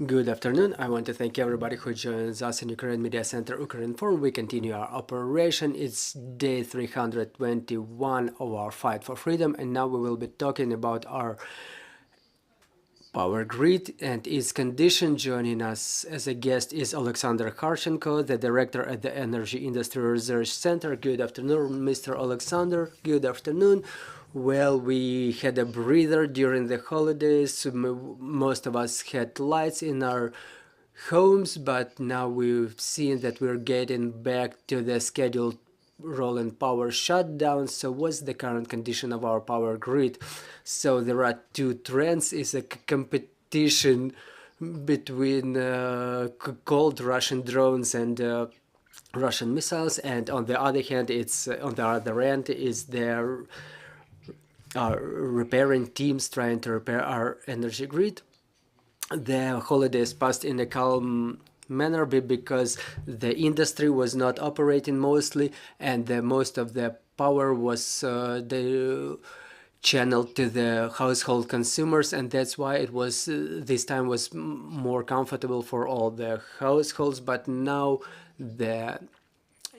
Good afternoon. I want to thank everybody who joins us in Ukraine Media Center Ukrinform. We continue our operation. It's day 321 of our fight for freedom, and now we will be talking about our power grid and its condition. Joining us as a guest is Oleksandr Kharchenko, the director at the Energy Industry Research Center. Good afternoon, Mr. Oleksandr. Good afternoon. Well, we had a breather during the holidays. Most of us had lights in our homes, but now we've seen that we're getting back to the scheduled rolling power shutdown. So what's the current condition of our power grid? So there are two trends. Is a competition between cold Russian drones and Russian missiles, and on the other hand, it's on the other end is their repairing teams trying to repair our energy grid. The holidays passed in a calm manner because the industry was not operating mostly, and most of the power was channeled to the household consumers, and that's why it was this time was more comfortable for all the households. But now the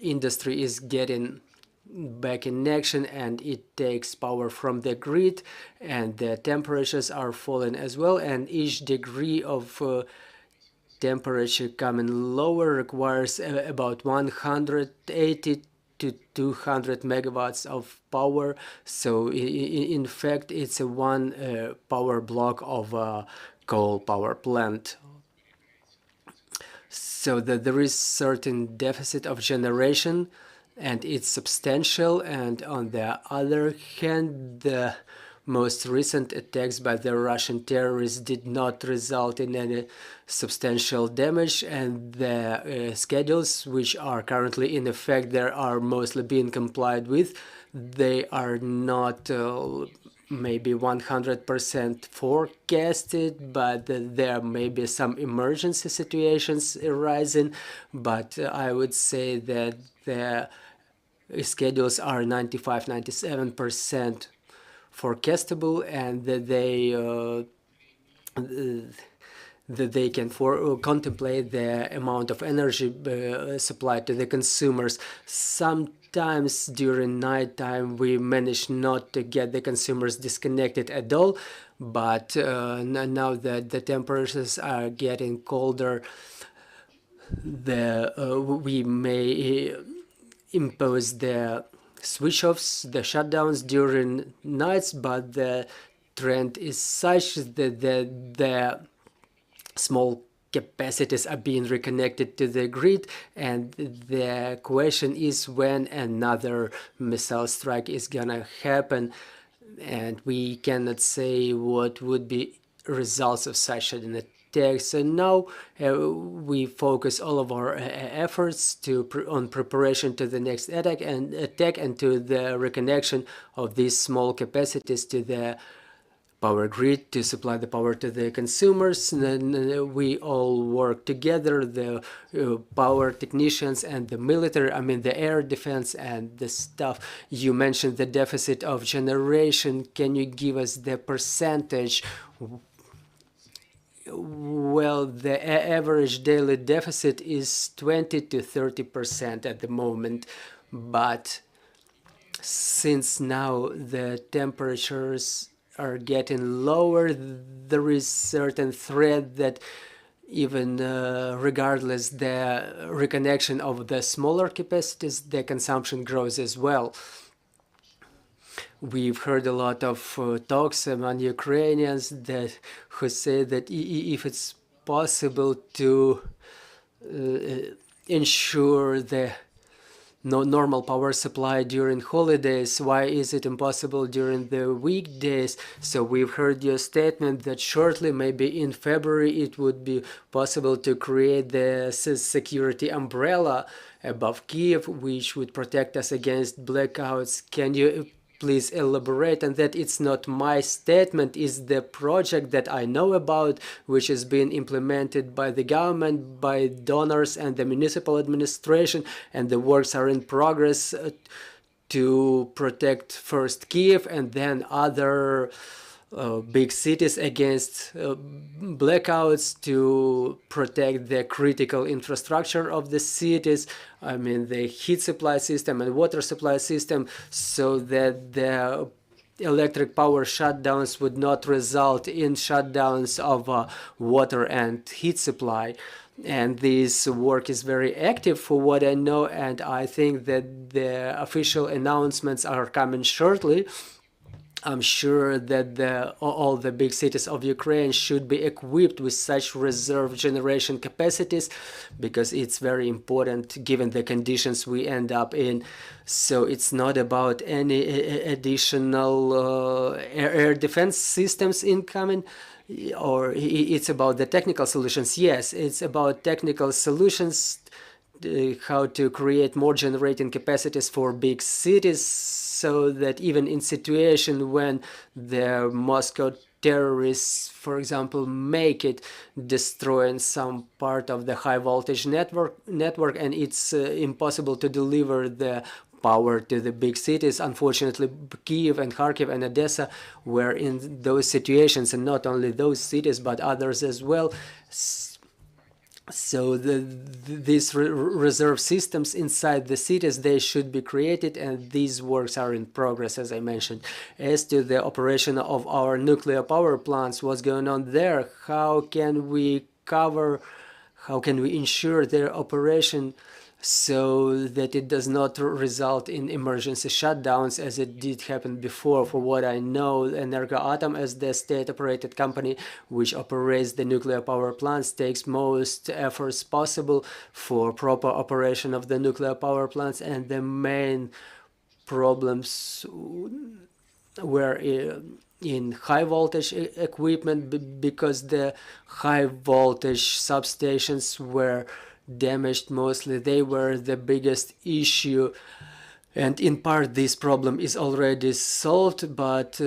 industry is getting back in action, and it takes power from the grid, and the temperatures are falling as well, and each degree of temperature coming lower requires about 180 to 200 megawatts of power. So in fact it's a one power block of a coal power plant. So that there is certain deficit of generation, and it's substantial. And on the other hand, the most recent attacks by the Russian terrorists did not result in any substantial damage, and the schedules which are currently in effect there are mostly being complied with. They are not maybe 100% forecasted, but there may be some emergency situations arising, but I would say that the schedules are 95-97% forecastable, and that they can contemplate the amount of energy supplied to the consumers. Sometimes during nighttime we manage not to get the consumers disconnected at all, but now that the temperatures are getting colder, we may impose the switch-offs, the shutdowns during nights, but the trend is such that the small capacities are being reconnected to the grid, and the question is when another missile strike is gonna happen, and we cannot say what would be results of such an attack. So now we focus all of our efforts on preparation to the next attack and to the reconnection of these small capacities to the power grid to supply the power to the consumers. And then we all work together, the power technicians and the military, I mean the air defense and the stuff. You mentioned the deficit of generation. Can you give us the percentage? Well, the average daily deficit is 20 to 30% at the moment, but since now the temperatures are getting lower, there is certain threat that even regardless the reconnection of the smaller capacities, the consumption grows as well. We've heard a lot of talks among Ukrainians who say that if it's possible to ensure the normal power supply during holidays, why is it impossible during the weekdays? So we've heard your statement that shortly, maybe in February, it would be possible to create the security umbrella above Kiev, which would protect us against blackouts. Can you please elaborate on that? It's not my statement, it's the project that I know about, which is being implemented by the government, by donors and the municipal administration, and the works are in progress to protect first Kiev and then other big cities against blackouts, to protect the critical infrastructure of the cities, I mean the heat supply system and water supply system, so that the electric power shutdowns would not result in shutdowns of water and heat supply. And this work is very active for what I know, and I think that the official announcements are coming shortly. I'm sure that all the big cities of Ukraine should be equipped with such reserve generation capacities, because it's very important given the conditions we end up in. So it's not about any additional air defense systems incoming, or it's about the technical solutions. Yes, it's about technical solutions, how to create more generating capacities for big cities, so that even in situation when the Moscow terrorists, for example, make it destroying some part of the high voltage network and it's impossible to deliver the power to the big cities. Unfortunately, Kiev and Kharkiv and Odessa were in those situations, and not only those cities but others as well. So these reserve systems inside the cities, they should be created, and these works are in progress, as I mentioned. As to the operation of our nuclear power plants, what's going on there, how can we ensure their operation so that it does not result in emergency shutdowns as it did happen before? For what I know, Energoatom, as the state-operated company which operates the nuclear power plants, takes most efforts possible for proper operation of the nuclear power plants, and the main problems were in high voltage equipment, because the high voltage substations were damaged mostly. They were the biggest issue, and in part this problem is already solved, but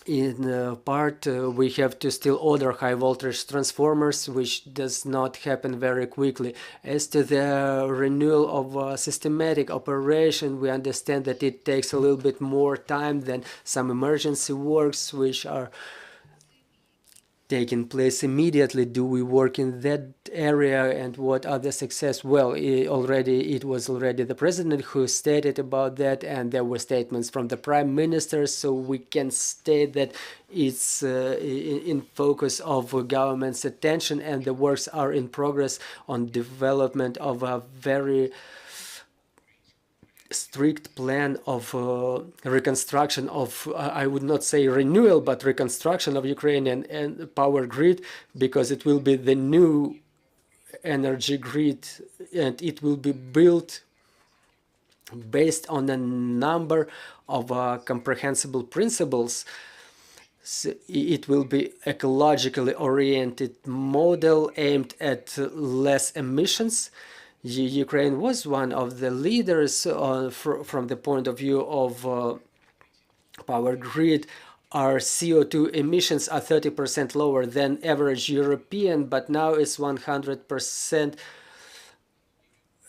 in part we have to still order high voltage transformers, which does not happen very quickly. As to the renewal of systematic operation, we understand that it takes a little bit more time than some emergency works which are taking place immediately. Do we work in that area, and what are the success? Well, it was already the president who stated about that, and there were statements from the prime minister, so we can state that it's in focus of government's attention, and the works are in progress on development of a very strict plan of reconstruction of, I would not say renewal, but reconstruction of Ukrainian and power grid, because it will be the new energy grid, and it will be built based on a number of comprehensible principles. So it will be ecologically oriented model aimed at less emissions. Ukraine was one of the leaders from the point of view of power grid. Our CO2 emissions are 30% lower than average European, but now it's 100%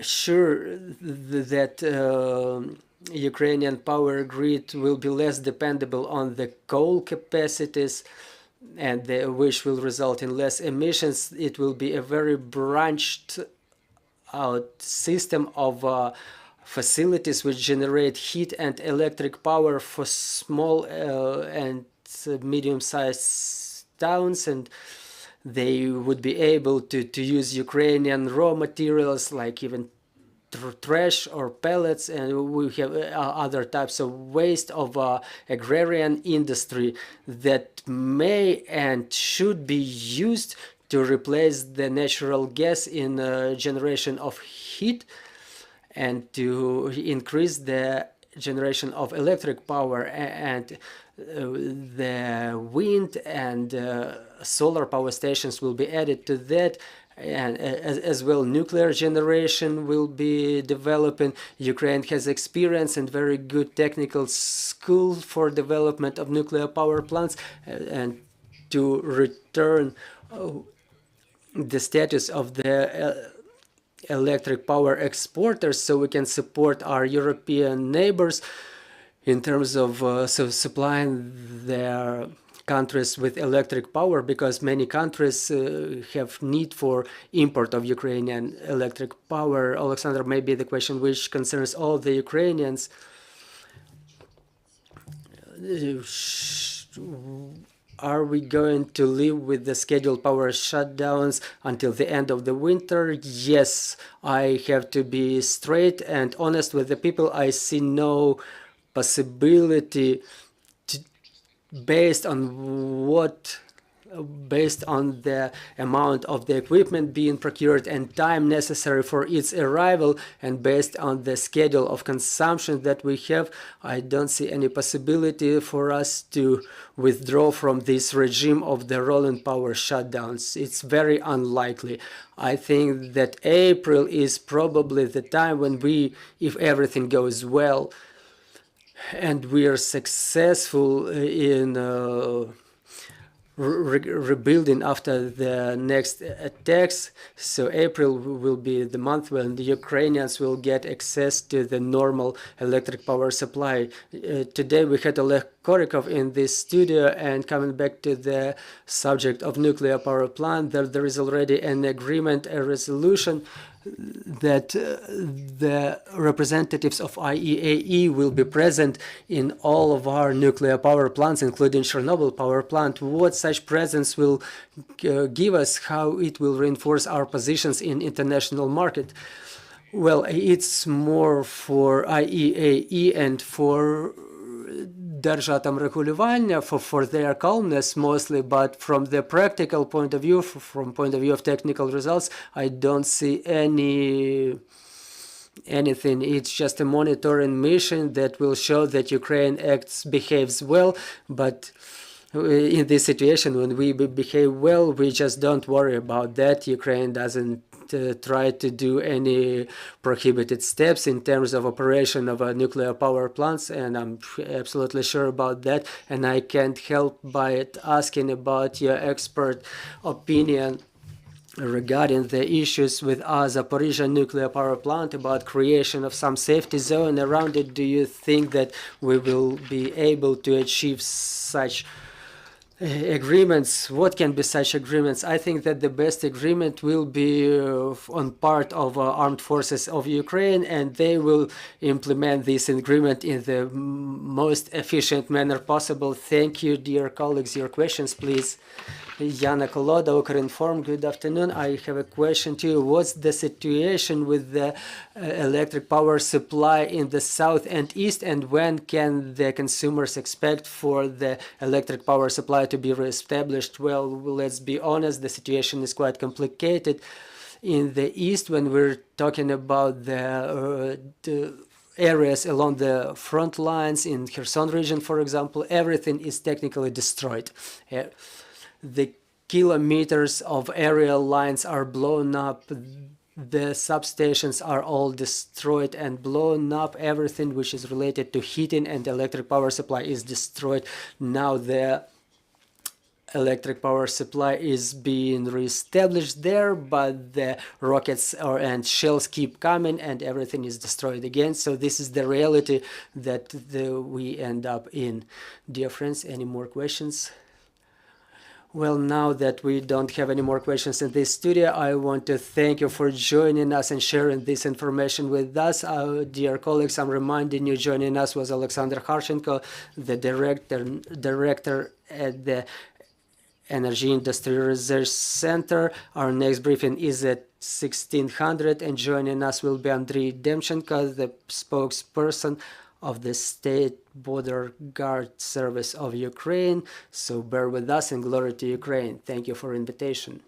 sure that Ukrainian power grid will be less dependable on the coal capacities, and which will result in less emissions. It will be a very branched out system of facilities which generate heat and electric power for small and medium-sized towns, and they would be able to use Ukrainian raw materials like even trash or pellets, and we have other types of waste of agrarian industry that may and should be used to replace the natural gas in generation of heat, and to increase the generation of electric power, and the wind and solar power stations will be added to that, and as well nuclear generation will be developing. Ukraine has experience and very good technical school for development of nuclear power plants, and to return the status of the electric power exporters, so we can support our European neighbors. in terms of supplying their countries with electric power, because many countries have need for import of Ukrainian electric power. Oleksandr, maybe the question which concerns all the Ukrainians. Are we going to live with the scheduled power shutdowns until the end of the winter? Yes, I have to be straight and honest with the people. I see no possibility based on the amount of the equipment being procured and time necessary for its arrival, and based on the schedule of consumption that we have, I don't see any possibility for us to withdraw from this regime of the rolling power shutdowns. It's very unlikely. I think that April is probably the time when we, if everything goes well and we are successful in rebuilding after the next attacks. So April will be the month when the Ukrainians will get access to the normal electric power supply. Today we had Oleg Korikov in this studio, and coming back to the subject of nuclear power plant, there is already an agreement, a resolution that the representatives of IAEA will be present in all of our nuclear power plants, including Chernobyl power plant. What such presence will give us, how it will reinforce our positions in international market? Well, it's more for IAEA and for Держатомрегулювання, for their calmness mostly, but from the practical point of view, from point of view of technical results, I don't see anything. It's just a monitoring mission that will show that Ukraine behaves well, but in this situation, when we behave well, we just don't worry about that. Ukraine doesn't try to do any prohibited steps in terms of operation of nuclear power plants, and I'm absolutely sure about that. And I can't help by asking about your expert opinion regarding the issues with our Zaporizhzhia nuclear power plant, about creation of some safety zone around it. Do you think that we will be able to achieve such agreements? What can be such agreements? I think that the best agreement will be on part of armed forces of Ukraine, and they will implement this agreement in the most efficient manner possible. Thank you, dear colleagues. Your questions, please. Yana Koloda, Ukrinform, good afternoon. I have a question to you. What's the situation with the electric power supply in the south and east, and when can the consumers expect for the electric power supply to be reestablished? Well, let's be honest, the situation is quite complicated. In the east, when we're talking about the areas along the front lines in Kherson region, for example, everything is technically destroyed. The kilometers of aerial lines are blown up. The substations are all destroyed and blown up. Everything which is related to heating and electric power supply is destroyed. Now the electric power supply is being reestablished there, but the rockets and shells keep coming and everything is destroyed again. So this is the reality that we end up in. Dear friends, any more questions? Well, now that we don't have any more questions in this studio, I want to thank you for joining us and sharing this information with us. Dear colleagues, I'm reminding you, joining us was Oleksandr Kharchenko, the director at the Energy Industry Research Center. Our next briefing is at 1600, and joining us will be Andriy Demchenko, the spokesperson of the State Border Guard Service of Ukraine. So bear with us, and glory to Ukraine. Thank you for invitation.